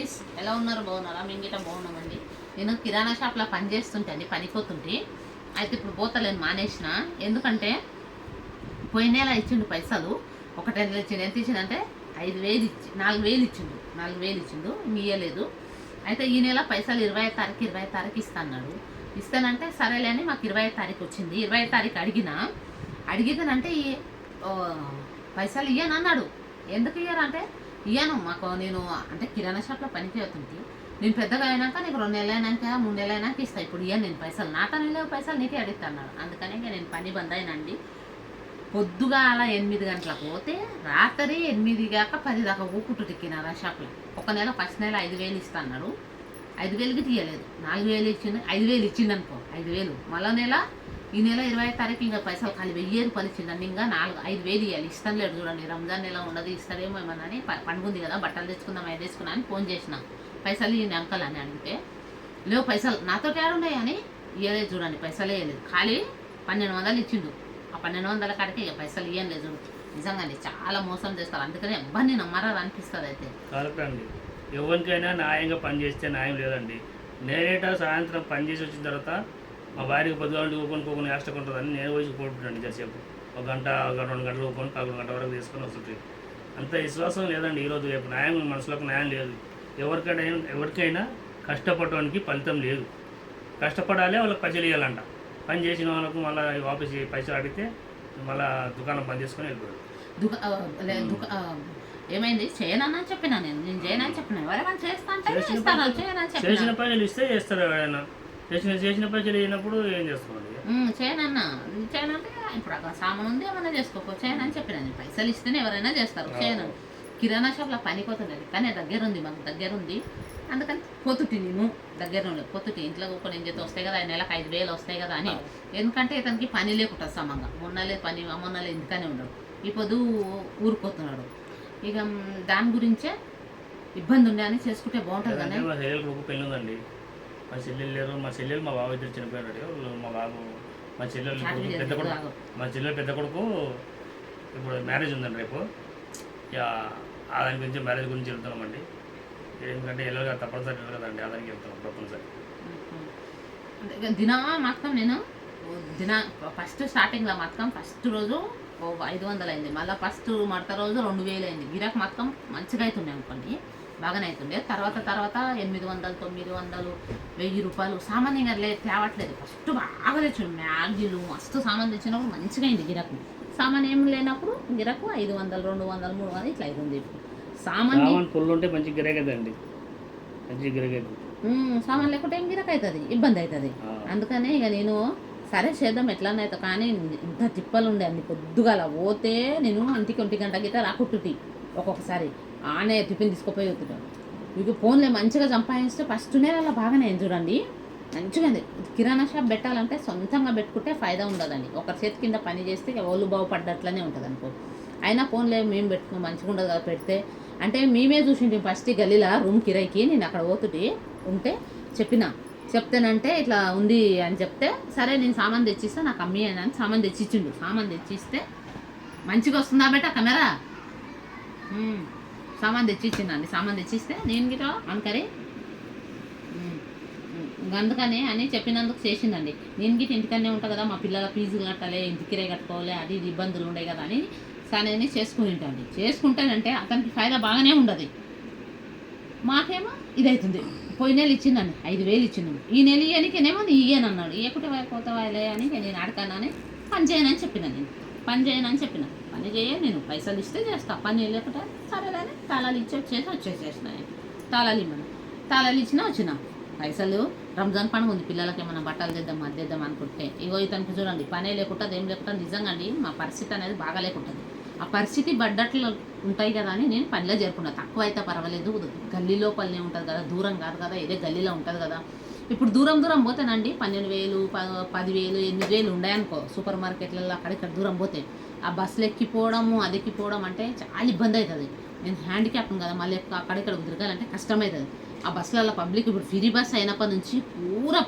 Guys, ఎలా ఉన్నారు? బాగున్నారా? మేము గిట్ట బాగున్నామండి. నేను కిరాణా షాప్లో పని చేస్తుంటే అండి, పనిపోతుంటే అయితే ఇప్పుడు పోతలేను, మానేసిన. ఎందుకంటే పోయిన నెల ఇచ్చిండు పైసలు, ఒక 10 ఇచ్చిండు. ఎంత ఇచ్చిండంటే 5,000 ఇచ్చి 4,000 ఇచ్చిండు. 4,000 ఇచ్చిండు, ఇయ్యలేదు. అయితే ఈ నెల పైసలు 25 తారీఖు ఇస్తా అన్నాడు. ఇస్తానంటే సరేలే అని మాకు 25 తారీఖు వచ్చింది. 25 తారీఖు అడిగితేనంటే పైసలు ఇయ్యను అన్నాడు. ఎందుకు ఇయ్యరంటే ఇయ్యాను, మాకు నేను అంటే కిరాణా షాప్లో పనికి వెళ్తుంటే నేను పెద్దగా అయినాక నీకు 2 నెలలు అయినాక 3 నెలలు అయినాక ఇస్తాను, ఇప్పుడు ఇయ్యాను నేను పైసలు, నాటనే లేవు పైసలు, నీకే అడుగుతా అన్నాడు. అందుకని ఇంకా నేను పని బంద్ అయినండి. పొద్దుగా అలా 8 గంటలకు పోతే రాత్రి 8 కాక 10 దాకా ఊపుకుంటు కిరాణా షాప్లో. ఒక నెల ఫస్ట్ నెల 5,000 ఇస్తా అన్నాడు. 5,000కి తీయలేదు, 4,000 ఇచ్చిండు. 5,000 ఇచ్చిండు అనుకో, 5,000. మళ్ళీ ఈ నెల 25 తారీఖు ఇంకా పైసలు ఖాళీ 1,000 రూపాయలు ఇచ్చిండండి. ఇంకా 5,000 ఇవ్వాలి. ఇస్తాను లేడు చూడండి, రంజాన్ నెల ఉండదు, ఇస్తాడేమో ఏమన్నా అని. పండుగ ఉంది కదా, బట్టలు తెచ్చుకుందాం, అది తెచ్చుకున్నా అని ఫోన్ చేసిన. పైసలు ఇవ్వండి అంకల్ అని అడిగితే లేవు పైసలు, నాతో ఉన్నాయి అని ఇవ్వలేదు చూడండి, పైసలే ఇవ్వలేదు. ఖాళీ 1,200 ఇచ్చిండు. ఆ 1,200 కాడికి ఇక పైసలు ఇవ్వలేదు చూడు. నిజంగా చాలా మోసం చేస్తారు. అందుకని ఎవ్వరిని నమ్మరాదు అనిపిస్తుంది. అయితే కరెక్ట్ అండి, ఎవరికైనా న్యాయంగా పని చేస్తే న్యాయం లేదండి. నేనేటా సాయంత్రం పని చేసి వచ్చిన తర్వాత మా భార్యకి పొద్దుగాంటి ఊకొని యాక్స్ట్రా ఉంటుందని నేను పోయి కొట్టుకుంటాను. కాసేపు 1 గంట 2 గంటలు ఊకొని 11 గంటల వరకు తీసుకొని వస్తుంటాయి. అంత విశ్వాసం లేదండి ఈరోజు. రేపు న్యాయం మనసులోకి న్యాయం లేదు. ఎవరికైనా కష్టపడటానికి ఫలితం లేదు. కష్టపడాలి, వాళ్ళకి పైసలు ఇవ్వాలంట. పని చేసిన వాళ్ళకు మళ్ళీ వాపస్ పైసలు అడిగితే మళ్ళీ దుకాణం పని చేసుకొని వెళ్ళిపోయాడు. ఏమైంది చేయనని చెప్పినా, నేను చేయనని చెప్పిన. ఎవరైనా చేస్తా అంటే చేసిన పైసలు ఇస్తే చేస్తారు. ఎవరైనా చేసిన పైసలు ఇచ్చినప్పుడు ఏం చేస్తున్నాడు? చేయనంటే ఇప్పుడు అక్కడ సామాన్ ఉంది, ఏమన్నా చేసుకోపో, చేయనని చెప్పిన. పైసలు ఇస్తేనే ఎవరైనా చేస్తారు. చేయను. కిరాణా షాప్లో పని పోతుండేది, కానీ దగ్గరుంది, మాకు దగ్గరుంది. అందుకని పోతుంటే నేను దగ్గర పోతుంటే ఇంట్లో కూర్చొని ఏం చేస్తే వస్తాయి కదా, 5,000 వస్తాయి కదా అని. ఎందుకంటే ఇతనికి పని లేకుంటుంది సమంగా. మొన్నలే ఇందుకనే ఉండడు, ఈ పొద్దు ఊరిపోతున్నాడు. ఇక దాని గురించే ఇబ్బంది ఉండే అని చేసుకుంటే బాగుంటుంది కానీ. మా చెల్లెలు పెళ్ళి ఉందండి. మా చెల్లెలు లేరు, మా చెల్లెలు మా బాబు ఇద్దరు చనిపోయాడు. మా బాబు మా చెల్లెలు పెద్ద కొడుకు ఇప్పుడు మ్యారేజ్ ఉందండి రేపు. ఇక దాని గురించి మ్యారేజ్ గురించి వెళ్తున్నామండి. ఎందుకంటే ఎల్లుగా తప్పనిసరి కదండి, దానికి వెళ్తాం తప్పనిసరి. నేను ఫస్ట్ స్టార్టింగ్లో మొత్తం ఫస్ట్ రోజు 500 అయింది. మళ్ళీ ఫస్ట్ మడత రోజు 2,000 అయింది. గిరాకు మొత్తం మంచిగా అవుతుండే అనుకోండి, బాగానే అవుతుండే. తర్వాత 800, 900, 1,000 రూపాయలు సామాన్యంగా తేవట్లేదు. ఫస్ట్ బాగా తెచ్చిండు, మ్యాగీలు మస్తు సామాన్ తెచ్చినప్పుడు మంచిగా అయింది గిరాకు. సామాన్ ఏం లేనప్పుడు గిరాకు 500, 200, 300 ఇట్లా అవుతుంది. సామాన్ ఉంటే మంచి గిరాకీ అవుతుంది, మంచి గిరాకీ అవుతుంది. సామాన్ లేకుంటే ఏం గిరాకీ అవుతుంది, ఇబ్బంది అవుతుంది. అందుకనే ఇక నేను సరే చేద్దాం ఎట్లనే అవుతా. కానీ ఇంత తిప్పలు ఉండే అన్ని. పొద్దుగాల పోతే నేను ఇంటికి 1 గంట గిట్ట రాకుంటుటి. ఒక్కొక్కసారి ఆనే టిఫిన్ తీసుకుపోయి వస్తుంటాను. మీకు ఫోన్లే మంచిగా సంపాదిస్తే ఫస్ట్ నెలలో బాగానే చూడండి, మంచిగా. కిరాణా షాప్ పెట్టాలంటే సొంతంగా పెట్టుకుంటే ఫైదా ఉండదండి. ఒకరి చేతి కింద పని చేస్తే ఒళ్ళు బాగుపడ్డట్లనే ఉంటుంది అనుకో. అయినా ఫోన్లే మేము పెట్టుకుని మంచిగా ఉండదు కదా పెడితే. అంటే మేమే చూసింటి ఫస్ట్ గల్లీలో రూమ్ కిరాయికి. నేను అక్కడ పోతుంటే చెప్తేనంటే ఇట్లా ఉంది అని చెప్తే సరే నేను సామాన్ తెచ్చిస్తే నాకు అమ్మి అని సామాన్ తెచ్చిచ్చిండు. సామాన్ తెచ్చిస్తే మంచిగా వస్తుందా బేట కెమెరా, సామాన్ తెచ్చిచ్చిందండి. సామాన్ తెచ్చిస్తే నేను గిట్లా అనుకరి అందుకని అని చెప్పినందుకు చేసిందండి. నేను గిట్ట ఇంటికనే ఉంటాను కదా, మా పిల్లల ఫీజులు కట్టాలి, ఇంటి కిరాయి కట్టుకోవాలి, అది ఇబ్బందులు ఉండే కదా అని సరే చేసుకుంటాండి. చేసుకుంటానంటే అతనికి ఫైదా బాగానే ఉండదు, మాకేమో ఇదవుతుంది. పోయిన నెల ఇచ్చిందండి 5,000 ఇచ్చిందండి. ఈ నెల ఇయ్యనికేనేమో ఇయ్యనన్నాడు. ఇయ్యకుంటే పోతావాలే అని నేను అడగానని పని చేయనని చెప్పిన. పని చేయ నేను పైసలు ఇస్తే చేస్తా, పని లేకుంటే సరేలేని తాళాలు ఇచ్చి వచ్చేసేసిన. తాళాలు ఇచ్చినా వచ్చిన పైసలు. రంజాన్ పండుగ ఉంది, పిల్లలకి ఏమైనా బట్టలు తెద్దాం అది తెద్దాం అనుకుంటే ఇగో ఇతనికి చూడండి పనే లేకుండా ఏం లేకుండా. నిజంగా అండి మా పరిస్థితి అనేది బాగా లేకుంటుంది. ఆ పరిస్థితి బడ్డట్లు ఉంటాయి కదా అని నేను పనిలో చేరుకున్నా. తక్కువ అయితే పర్వాలేదు, గల్లీ లోపలనే ఉంటుంది కదా, దూరం కాదు కదా, ఇదే గల్లీలో ఉంటుంది కదా. ఇప్పుడు దూరం పోతేనండి 12,000, 10,000, 8,000 ఉన్నాయనుకో సూపర్ మార్కెట్లలో. అక్కడిక్కడ దూరం పోతే ఆ బస్సులు ఎక్కిపోవడము అది ఎక్కిపోవడం అంటే చాలా ఇబ్బంది అవుతుంది. నేను హ్యాండిక్యాప్ను కదా, మళ్ళీ అక్కడిక్కడ తిరగాలంటే కష్టమవుతుంది. ఆ బస్సులలో పబ్లిక్ ఇప్పుడు ఫ్రీ బస్ అయినప్పటి నుంచి పూరా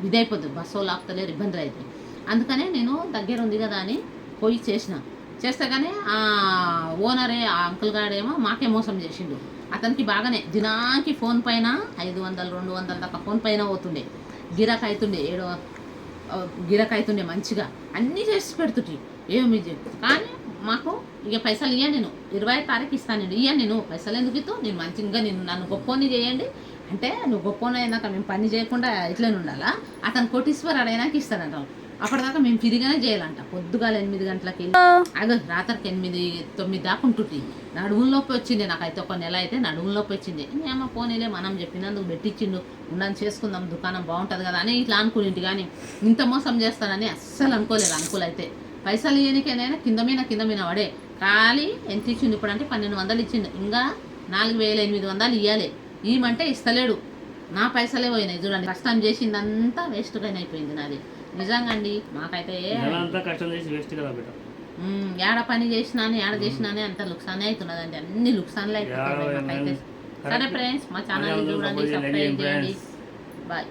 ఇదైపోతుంది, బస్సు లాపుతలేరు, ఇబ్బందులు అవుతాయి. అందుకనే నేను దగ్గర ఉంది కదా అని పోయి చేస్తే కానీ ఆ ఓనరే ఆ అంకుల్ గాడేమో మాకే మోసం చేసిండు. అతనికి బాగానే దినానికి ఫోన్ పైన 500 200 దాకా ఫోన్ పైన పోతుండే, గిరాక్ అవుతుండే, గిరాక్ అవుతుండే మంచిగా అన్నీ చేసి పెడుతుంటే ఏమి కానీ మాకు ఇక పైసలు ఇయ్య, నేను 20వ తారీఖు ఇస్తాను, నేను ఇయ్య, నేను పైసలు ఎందుకు ఇస్తూ, నేను మంచిగా నన్ను గొప్పని చేయండి అంటే, నువ్వు గొప్పని అయినాక మేము పని చేయకుండా ఇట్లనే ఉండాలా, అతను కోటీశ్వరుడు అయినాక ఇస్తాడంట. అప్పటిదాకా మేము తిరిగానే చేయాలంట. పొద్దుగాల 8 గంటలకి రాత్రికి 8 9 దాకా ఉంటుంటే నడుములోకి వచ్చింది. నాకైతే ఒక నెల అయితే నడుములోకి వచ్చింది. ఏమో పోనీలే మనం చెప్పినందుకు పెట్టించిండు, ఉండని చేసుకుందాం, దుకాణం బాగుంటుంది కదా అని ఇట్లా అనుకునేంటి. కానీ ఇంత మోసం చేస్తానని అస్సలు అనుకోలేదు. అనుకూలైతే పైసలు ఇయ్యనికైనా కింద మీద పడే ఖాళీ ఎంత ఇచ్చిండు ఇప్పుడు అంటే 1200 ఇచ్చిండు. ఇంకా 4800 ఇవ్వాలి. ఇవ్వమంటే ఇస్తలేడు. నా పైసలే పోయినాయి చూడండి. కష్టం చేసిందంతా వేస్ట్గా అయిపోయింది నాది నిజంగా అండి. మాకైతే కష్టం చేసి వేస్ట్ కదా బిడ్డ. ఏడ పని చేసినా ఏడ చేసినా అంత లుక్సానే అవుతున్నదండి. అన్ని లుక్సాన్లు అయిపోతున్నాయి మాకైతే. సరే ఫ్రెండ్స్, మా ఛానల్ చూడండి, సబ్స్క్రైబ్ చేయండి. బాయ్.